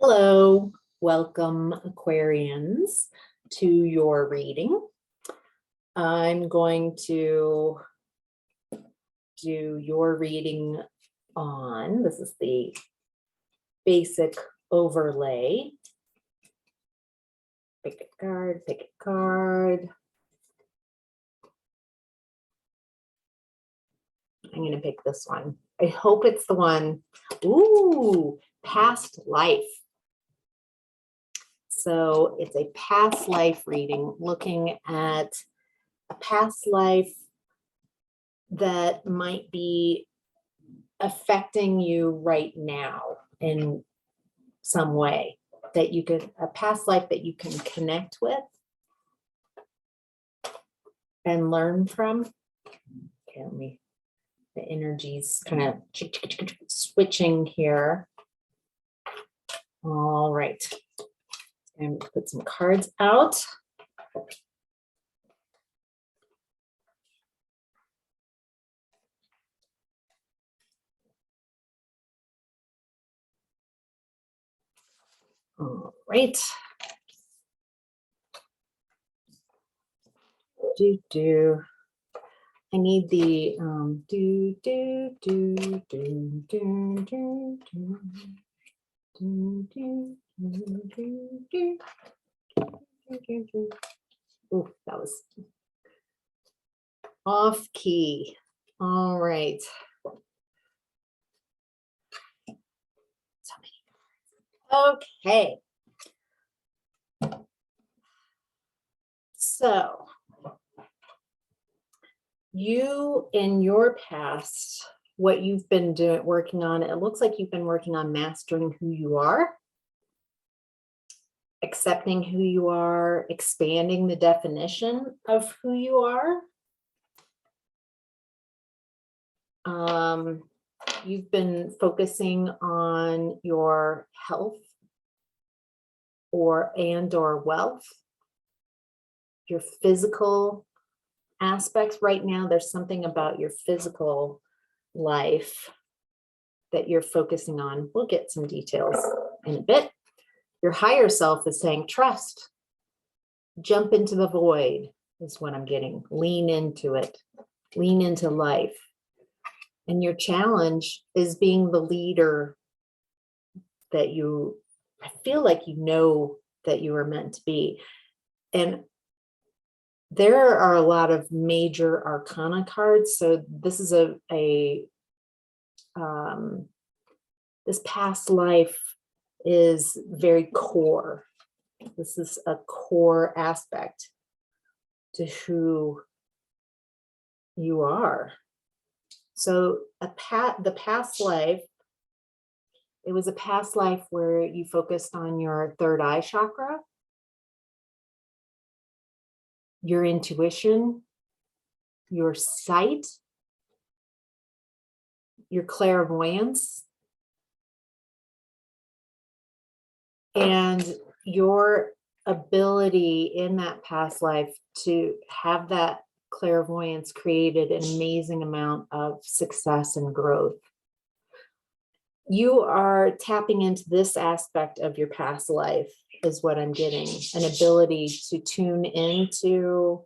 Hello, welcome Aquarians to your reading. I'm going to do your reading on, this is the basic overlay. Pick a card, pick a card. I'm going to pick this one. I hope it's the one. Ooh, past life. So it's a past life reading, looking at a past life that might be affecting you right now in some way, that you could, a past life that you can connect with and learn from. Okay, the energy's kind of switching here. All right. And put some cards out. All right. I need the Oh, that was off key. All right. So many. Okay. So you in your past, what you've been working on, it looks like you've been working on mastering who you are, accepting who you are, expanding the definition of who you are. You've been focusing on your health or wealth, your physical aspects. Right now, there's something about your physical life that you're focusing on. We'll get some details in a bit. Your higher self is saying, trust, jump into the void is what I'm getting. Lean into it, lean into life. And your challenge is being the leader that I feel like you know that you are meant to be. And there are a lot of major arcana cards. So this is this past life is very core. This is a core aspect to who you are. So the past life, it was a past life where you focused on your third eye chakra, your intuition, your sight, your clairvoyance, and your ability in that past life to have that clairvoyance created an amazing amount of success and growth. You are tapping into this aspect of your past life is what I'm getting, an ability to tune into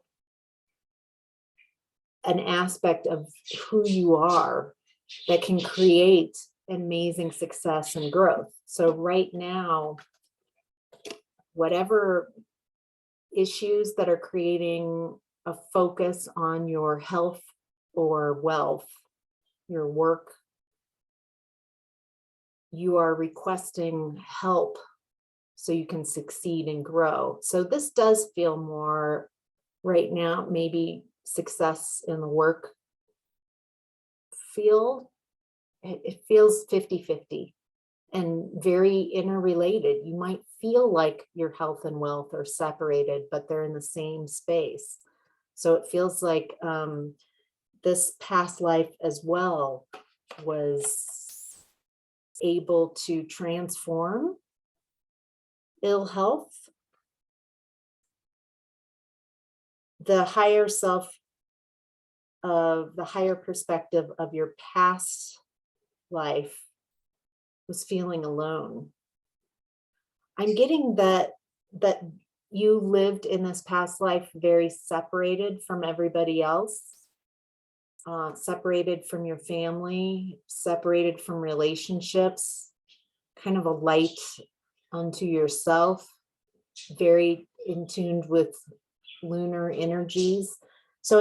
an aspect of who you are that can create amazing success and growth. So right now, whatever issues that are creating a focus on your health or wealth, your work, you are requesting help so you can succeed and grow. So this does feel more right now, maybe success in the work field. It feels 50-50 and very interrelated. You might feel like your health and wealth are separated, but they're in the same space. So it feels like this past life as well was able to transform ill health. The higher self, of the higher perspective of your past life was feeling alone. I'm getting that you lived in this past life very separated from everybody else, separated from your family, separated from relationships, kind of a light unto yourself, very in tune with lunar energies. So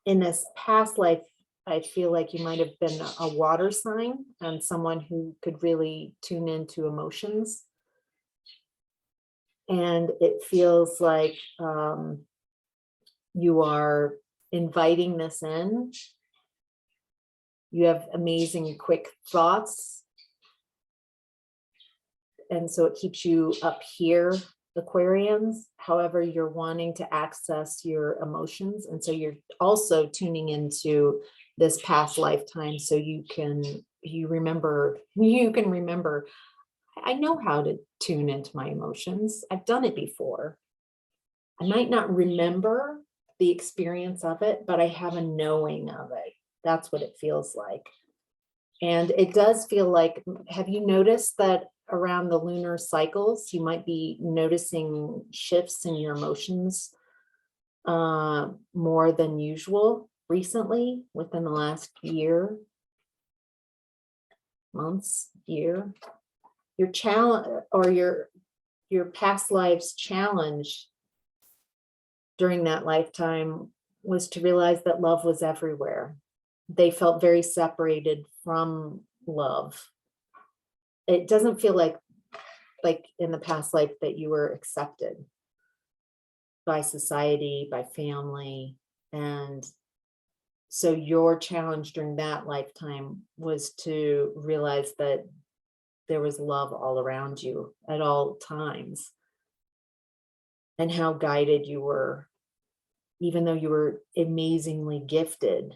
in this past life, I feel like you might have been a water sign and someone who could really tune into emotions. And it feels like you are inviting this in. You have amazing, quick thoughts. And so it keeps you up here, Aquarians. However, you're wanting to access your emotions. And so you're also tuning into this past lifetime so you can remember, I know how to tune into my emotions. I've done it before. I might not remember the experience of it, but I have a knowing of it. That's what it feels like. And it does feel like, have you noticed that around the lunar cycles, you might be noticing shifts in your emotions more than usual recently, within the last year, months, year? Your challenge or your past life's challenge during that lifetime was to realize that love was everywhere. They felt very separated from love. It doesn't feel like in the past life that you were accepted by society, by family. And so your challenge during that lifetime was to realize that there was love all around you at all times, and how guided you were, even though you were amazingly gifted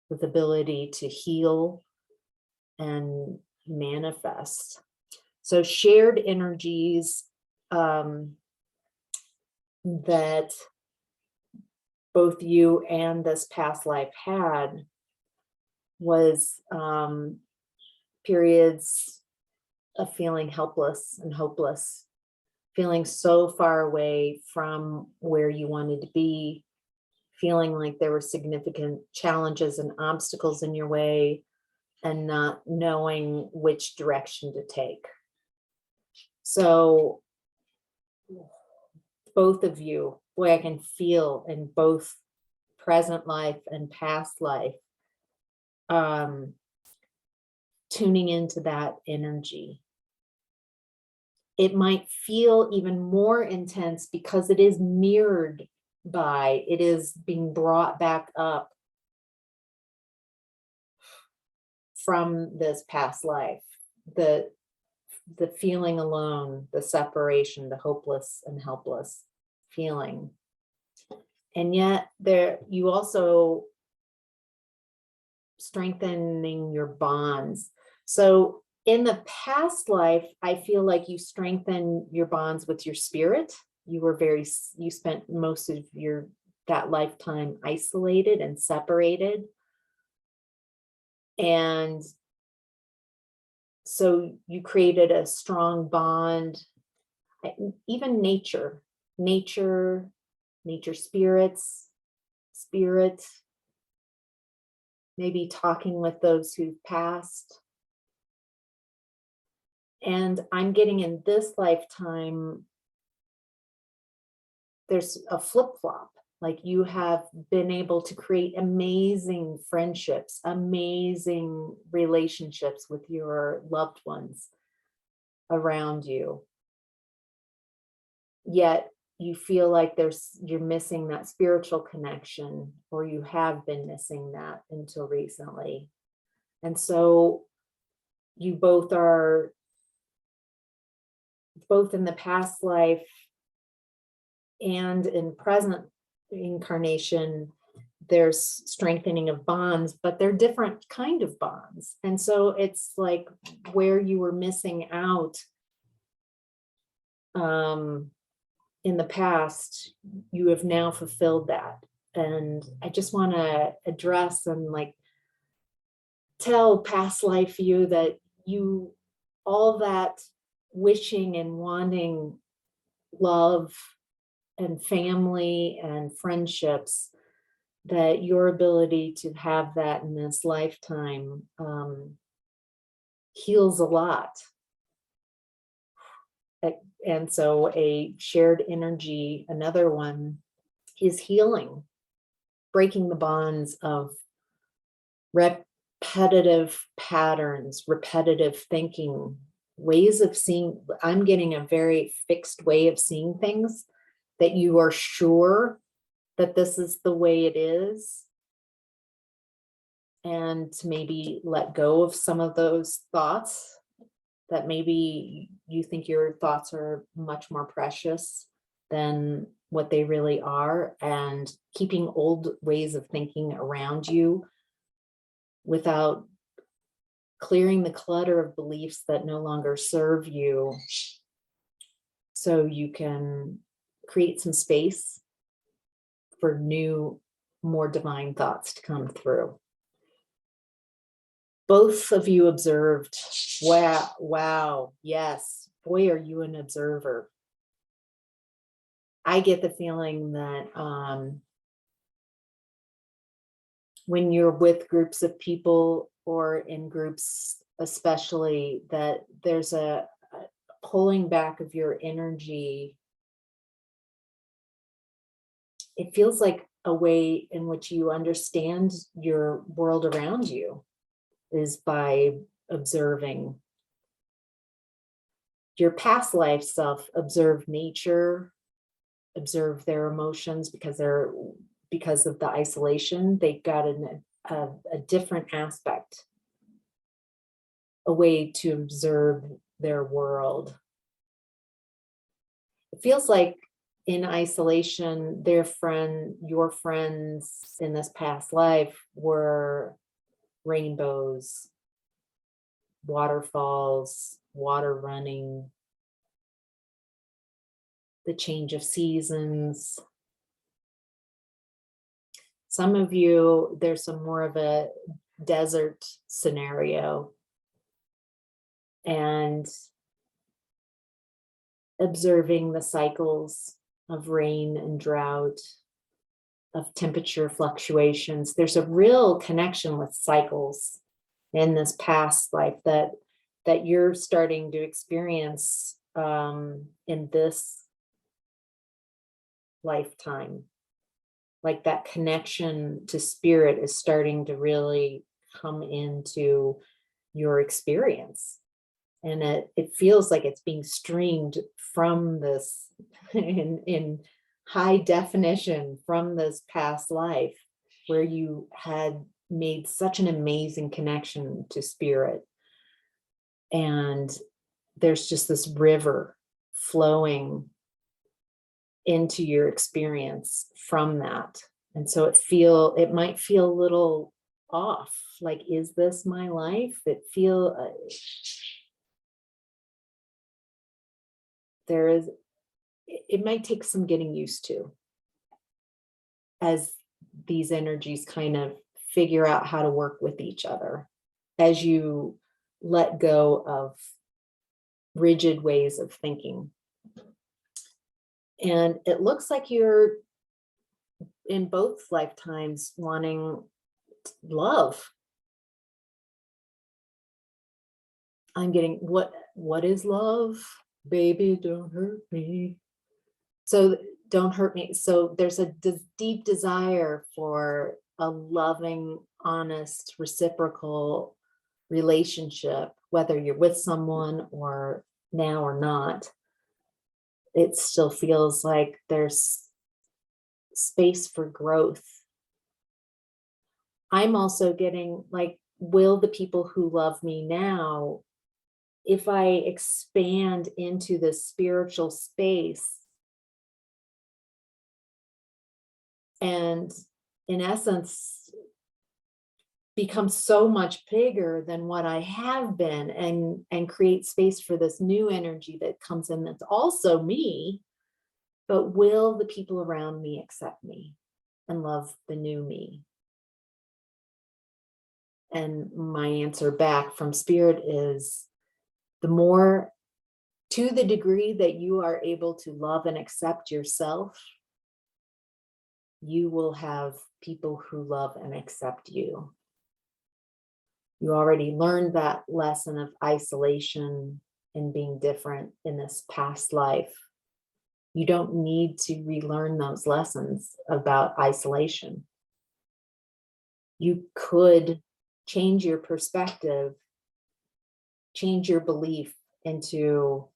with ability to heal and manifest. So shared energies that both you and this past life had was periods of feeling helpless and hopeless, feeling so far away from where you wanted to be, feeling like there were significant challenges and obstacles in your way, and not knowing which direction to take. So both of you, boy, I can feel in both present life and past life, tuning into that energy. It might feel even more intense because it is mirrored by, it is being brought back up from this past life. The feeling alone, the separation, the hopeless and helpless feeling. And yet you also strengthening your bonds. So in the past life, I feel like you strengthen your bonds with your spirit. You spent most of that lifetime isolated and separated. And so you created a strong bond, even nature, spirits, maybe talking with those who've passed. And I'm getting in this lifetime, there's a flip-flop. Like you have been able to create amazing friendships, amazing relationships with your loved ones around you. Yet you feel like you're missing that spiritual connection, or you have been missing that until recently. And so you both are, both in the past life and in present incarnation, there's strengthening of bonds, but they're different kind of bonds. And so it's like where you were missing out in the past, you have now fulfilled that. And I just want to address and tell past life you that all that wishing and wanting love and family and friendships, that your ability to have that in this lifetime heals a lot. And so a shared energy, another one, is healing, breaking the bonds of repetitive patterns, repetitive thinking, ways of seeing. I'm getting a very fixed way of seeing things, that you are sure that this is the way it is, and to maybe let go of some of those thoughts, that maybe you think your thoughts are much more precious than what they really are, and keeping old ways of thinking around you without clearing the clutter of beliefs that no longer serve you, so you can create some space for new, more divine thoughts to come through. Both of you observed. Wow, yes, boy, are you an observer. I get the feeling that when you're with groups of people, or in groups especially, that there's a pulling back of your energy. It feels like a way in which you understand your world around you is by observing. Your past life self observed nature, observe their emotions, because of the isolation, they got a different aspect, a way to observe their world. It feels like in isolation, your friends in this past life were rainbows, waterfalls, water running, the change of seasons. Some of you, there's some more of a desert scenario, and observing the cycles of rain and drought, of temperature fluctuations. There's a real connection with cycles in this past life that you're starting to experience in this lifetime. Like that connection to spirit is starting to really come into your experience. And it feels like it's being streamed from this in high definition from this past life, where you had made such an amazing connection to spirit. And there's just this river flowing into your experience from that. And so it might feel a little off, like, is this my life? It might take some getting used to, as these energies kind of figure out how to work with each other, as you let go of rigid ways of thinking. And it looks like you're in both lifetimes wanting love. I'm getting, what is love? Baby, don't hurt me. So don't hurt me. So there's a deep desire for a loving, honest, reciprocal relationship, whether you're with someone or now or not. It still feels like there's space for growth. I'm also getting like, will the people who love me now, if I expand into this spiritual space and in essence become so much bigger than what I have been, and create space for this new energy that comes in, that's also me, but will the people around me accept me and love the new me? And my answer back from spirit is, the more To the degree that you are able to love and accept yourself, you will have people who love and accept you. You already learned that lesson of isolation and being different in this past life. You don't need to relearn those lessons about isolation. You could change your perspective, change your belief into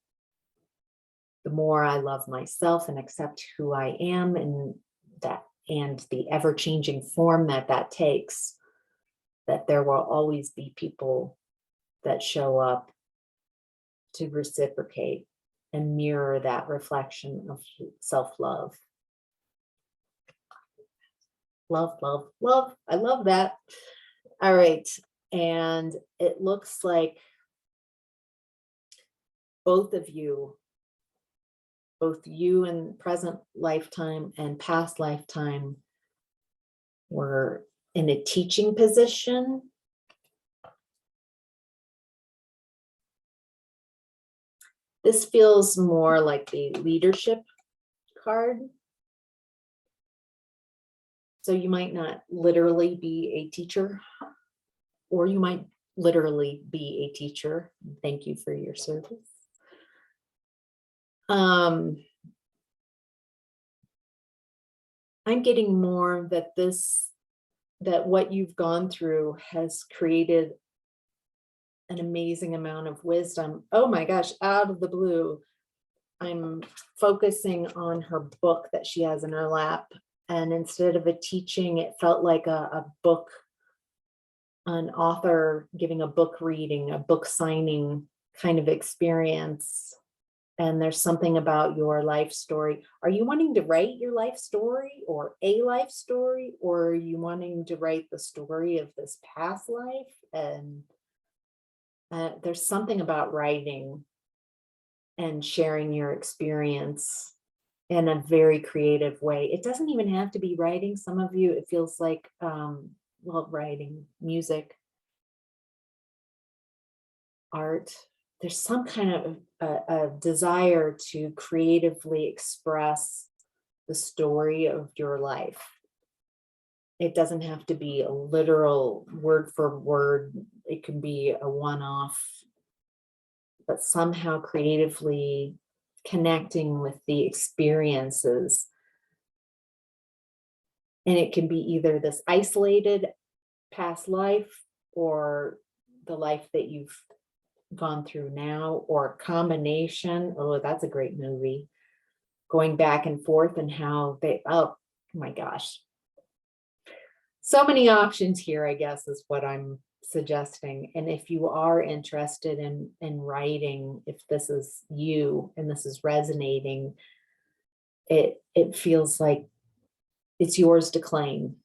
the more I love myself and accept who I am, and the ever-changing form that takes, that there will always be people that show up to reciprocate and mirror that reflection of self-love. Love, love, love. I love that. All right. And it looks like both you in present lifetime and past lifetime were in a teaching position. This feels more like the leadership card. So you might not literally be a teacher, or you might literally be a teacher. Thank you for your service. I'm getting more that what you've gone through has created an amazing amount of wisdom. Oh my gosh, out of the blue, I'm focusing on her book that she has in her lap. And instead of a teaching, it felt like a book, an author giving a book reading, a book signing kind of experience. And there's something about your life story. Are you wanting to write your life story, or a life story? Or are you wanting to write the story of this past life? And there's something about writing and sharing your experience in a very creative way. It doesn't even have to be writing. Some of you, it feels like, writing, music, art. There's some kind of a desire to creatively express the story of your life. It doesn't have to be a literal word for word. It can be a one-off, but somehow creatively connecting with the experiences. And it can be either this isolated past life, or the life that you've gone through now, or a combination. Oh, that's a great movie. Going back and forth, and how oh my gosh. So many options here, I guess, is what I'm suggesting. And if you are interested in writing, if this is you and this is resonating, it feels like it's yours to claim.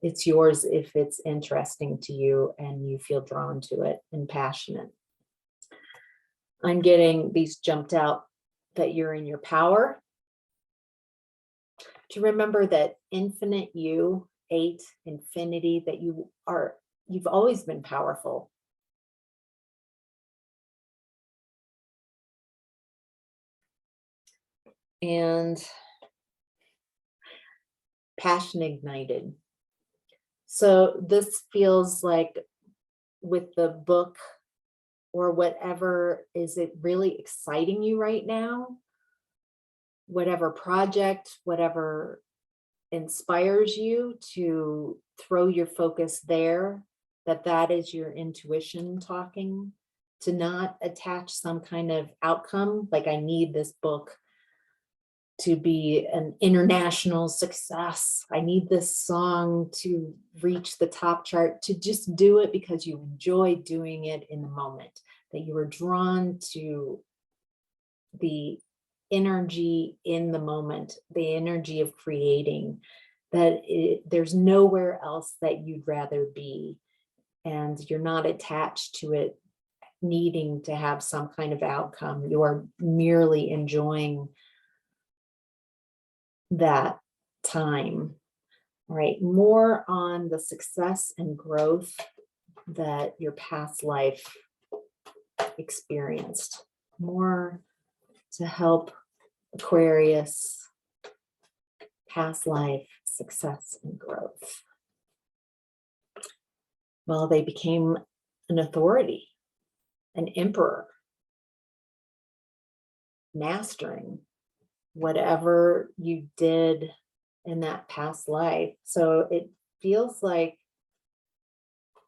It's yours if it's interesting to you and you feel drawn to it and passionate. I'm getting these jumped out, that you're in your power. To remember that infinite you, 8, infinity, that you've always been powerful. And passion ignited. So this feels like, with the book or whatever, is it really exciting you right now? Whatever project, whatever inspires you to throw your focus there, that is your intuition talking, to not attach some kind of outcome, like I need this book to be an international success. I need this song to reach the top chart. To just do it because you enjoy doing it in the moment, that you were drawn to the energy in the moment, the energy of creating, that there's nowhere else that you'd rather be. And you're not attached to it needing to have some kind of outcome. You're merely enjoying that time. All right, more on the success and growth that your past life experienced. More to help Aquarius past life success and growth. Well, they became an authority, an emperor, mastering whatever you did in that past life. So it feels like,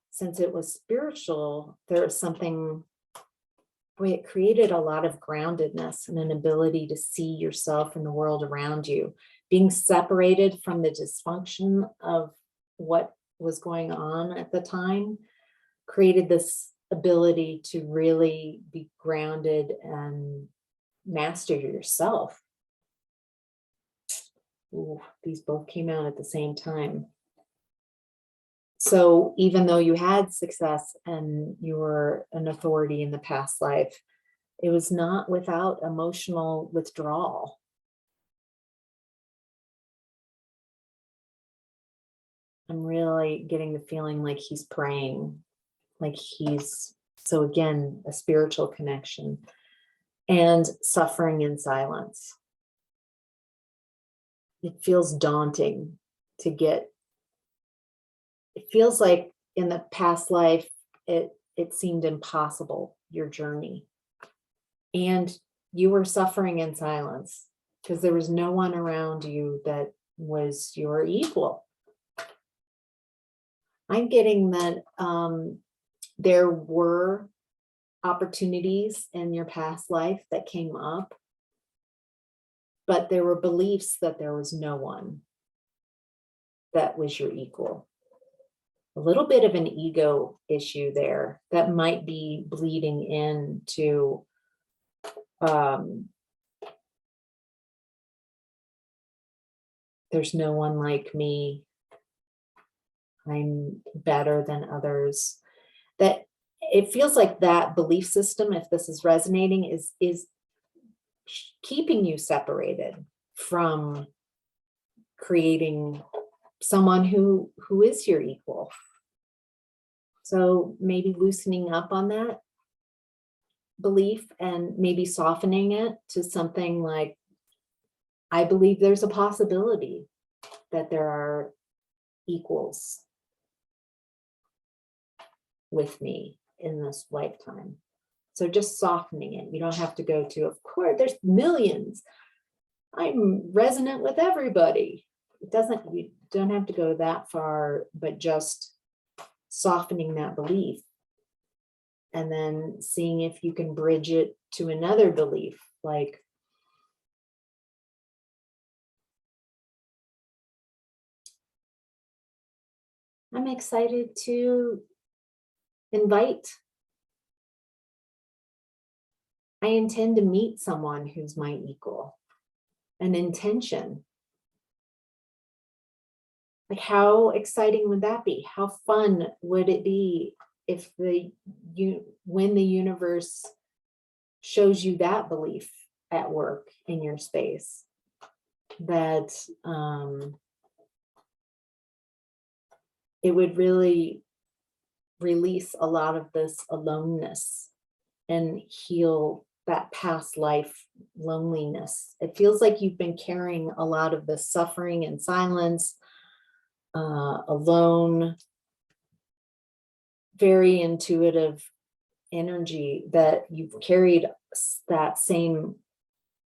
since it was spiritual, there was something, boy, it created a lot of groundedness and an ability to see yourself and the world around you. Being separated from the dysfunction of what was going on at the time created this ability to really be grounded and master yourself. Ooh, these both came out at the same time. So even though you had success and you were an authority in the past life, it was not without emotional withdrawal. I'm really getting the feeling like he's praying, so again, a spiritual connection, and suffering in silence. It feels daunting to get. It feels like in the past life, it seemed impossible, your journey. And you were suffering in silence because there was no one around you that was your equal. I'm getting that there were opportunities in your past life that came up, but there were beliefs that there was no one that was your equal. A little bit of an ego issue there that might be bleeding into there's no one like me. I'm better than others. That it feels like that belief system, if this is resonating, is keeping you separated from creating someone who is your equal. So maybe loosening up on that belief and maybe softening it to something like, I believe there's a possibility that there are equals with me in this lifetime. So just softening it. You don't have to go to, of course, there's millions. I'm resonant with everybody. You don't have to go that far, but just softening that belief and then seeing if you can bridge it to another belief. Like, I'm excited to invite. I intend to meet someone who's my equal. An intention. Like, how exciting would that be? How fun would it be if when the universe shows you that belief at work in your space, that it would really release a lot of this aloneness and heal that past life loneliness. It feels like you've been carrying a lot of the suffering and silence, alone, very intuitive energy, that you've carried that same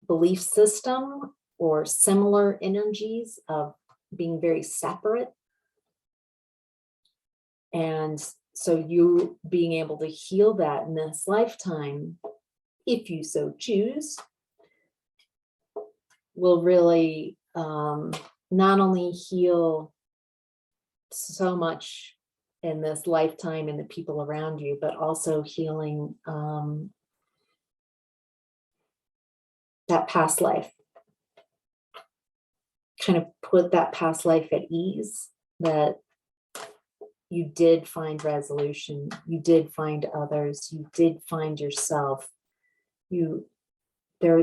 belief system or similar energies of being very separate. And so you being able to heal that in this lifetime, if you so choose, will really not only heal so much in this lifetime and the people around you, but also healing that past life. Kind of put that past life at ease, that you did find resolution, you did find others, you did find yourself. There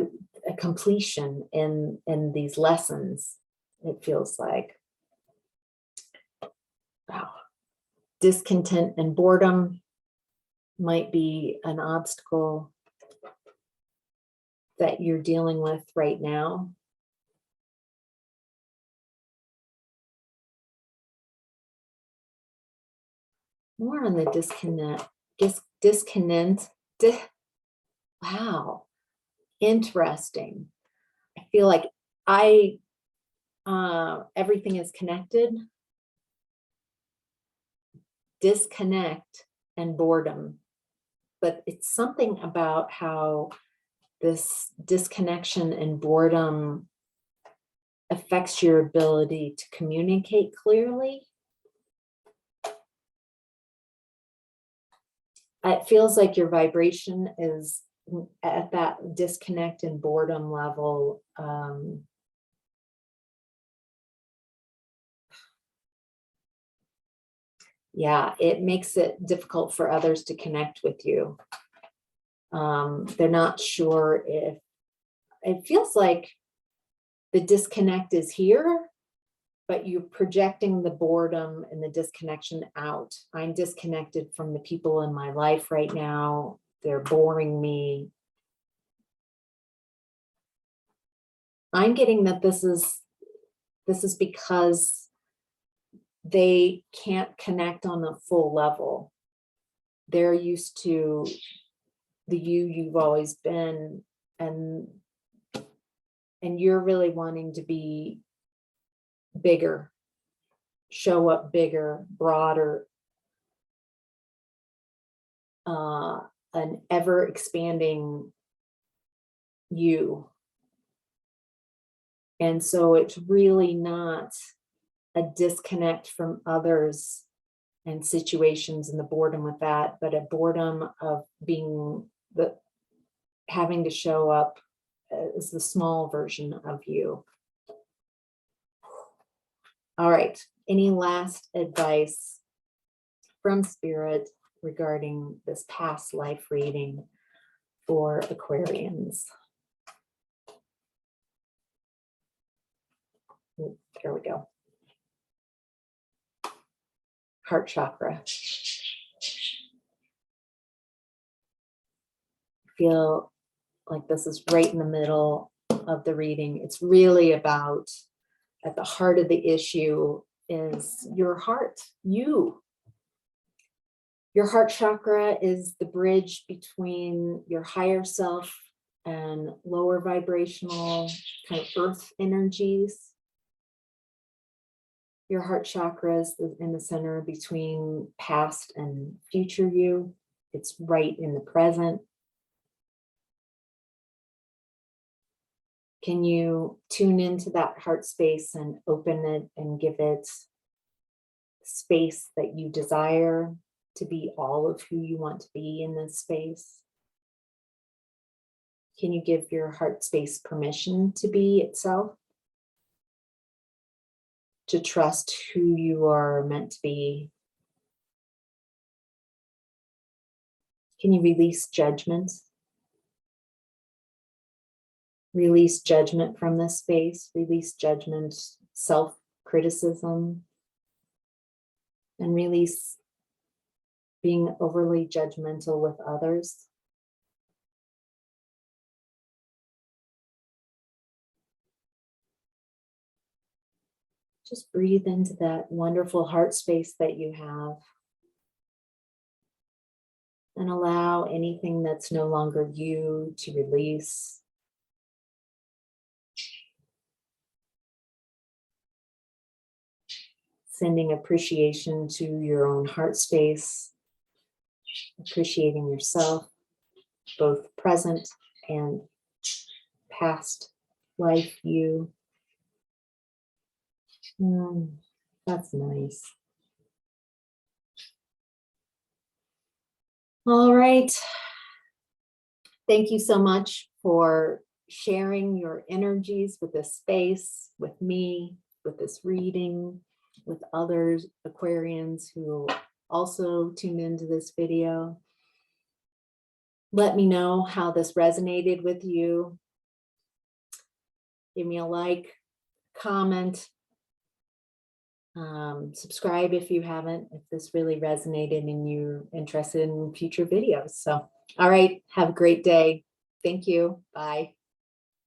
a completion in these lessons, it feels like. Wow. Discontent and boredom might be an obstacle. that you're dealing with right now. More on the disconnect. Wow, interesting. I feel like everything is connected. Disconnect and boredom. But it's something about how this disconnection and boredom affects your ability to communicate clearly. It feels like your vibration is at that disconnect and boredom level. Yeah, it makes it difficult for others to connect with you. They're not sure if, it feels like the disconnect is here, but you're projecting the boredom and the disconnection out. I'm disconnected from the people in my life right now. They're boring me. I'm getting that this is because they can't connect on a full level. They're used to the you've always been, and you're really wanting to be bigger, show up bigger, broader, an ever expanding you. And so it's really not a disconnect from others and situations and the boredom with that, but a boredom of having to show up as the small version of you. All right. Any last advice from Spirit regarding this past life reading for Aquarians? There we go. Heart chakra. Feel like this is right in the middle of the reading. It's really about, at the heart of the issue is your heart, you. Your heart chakra is the bridge between your higher self and lower vibrational kind of earth energies. Your heart chakra is in the center between past and future you. It's right in the present. Can you tune into that heart space and open it and give it space that you desire to be all of who you want to be in this space? Can you give your heart space permission to be itself? To trust who you are meant to be? Can you release judgment? Release judgment from this space, release judgment, self-criticism, and release being overly judgmental with others. Just breathe into that wonderful heart space that you have. And allow anything that's no longer you to release. Sending appreciation to your own heart space. Appreciating yourself, both present and past life you. That's nice. All right. Thank you so much for sharing your energies with this space, with me, with this reading, with others, Aquarians who also tuned into this video. Let me know how this resonated with you. Give me a like, comment, subscribe if you haven't, if this really resonated and you're interested in future videos. So, all right, have a great day. Thank you. Bye.